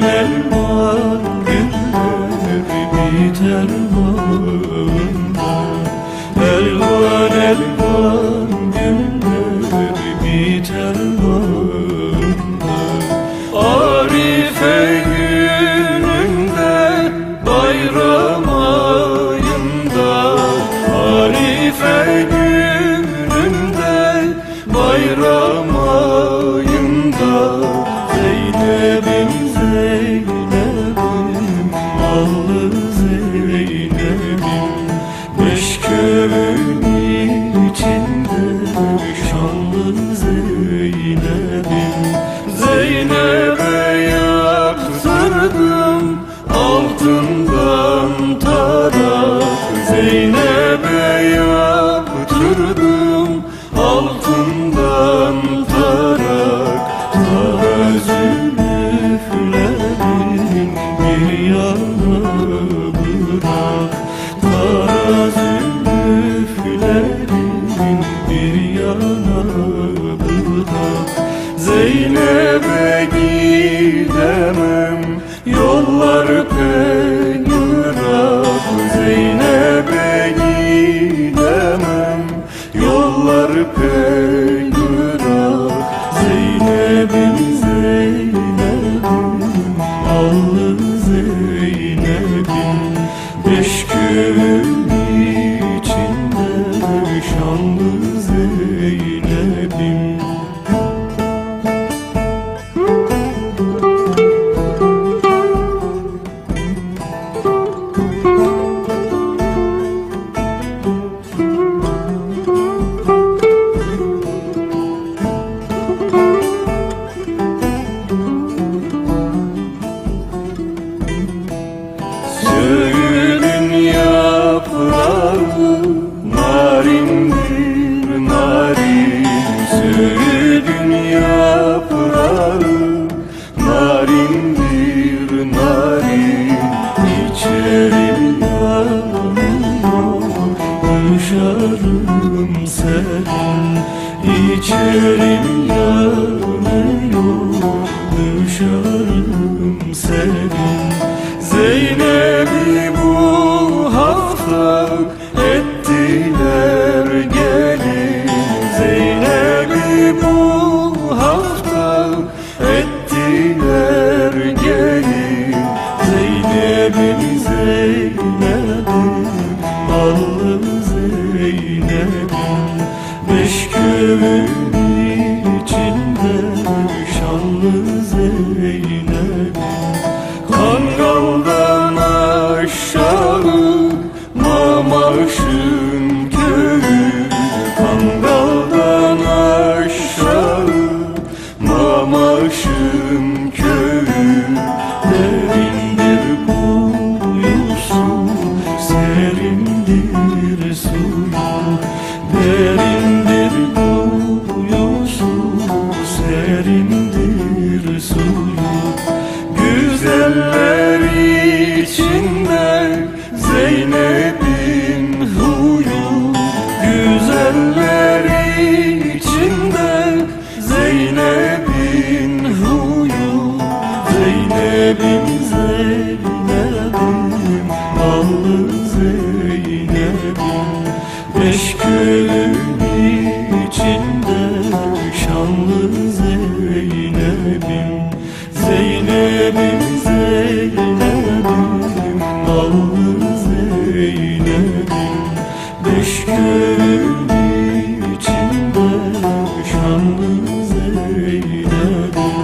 elvan günleri biter bağında. Elvan elvan günleri biter bağında. Arife gününde bayram ayında. Arife gününde bayram ayında. Zeynep'im Zeynep'im mallı Zeynep'im. Beş köyün içinde şanlı Zeynep'im. Zeynep'e yaptırdım altından tarak. Zeynep'e yaptırdım altından tarak. Tarazını üfledim bir yana bırak. Tarazını üfledim bir yana bırak. Zeynep'e gidemem yollar pek ırak. Zeynep'e gidemem yollar pek ırak. Zeynep'im Zeynep'im allı Zeynep'im. Beş köyün içinde şanlı Zeynep'im. Söğüdün yaprağı narindir narin. Söğüdün yaprağı narindir narin. İçerim yanıyor dışarım serin. İçerim yanıyor dışarım serin. Zeynep'i bu hafta ettiler gelin. Zeynep'i bu hafta ettiler gelin. Zeynep'im Zeynep'im allı Zeynep'im. Beş köyün içinde şanlı Zeynep'im. Kangaldan aşağı Mamaş'ın köyü. Kangaldan aşağı Mamaş'ın köyü. Derindir kuyusu, serindir suyu. Derindir kuyusu, serindir suyu. Güzeller içinde Zeynep'in huyu. Güzeller içinde Zeynep'in huyu. Zeynep'im Zeynep'im allı Zeynep'im. Beş köyün içinde şanlı Zeynep'im. Zeynep'im Zeynep'im allı Zeynep'im. Beş köyün içinde şanlı Zeynep'im.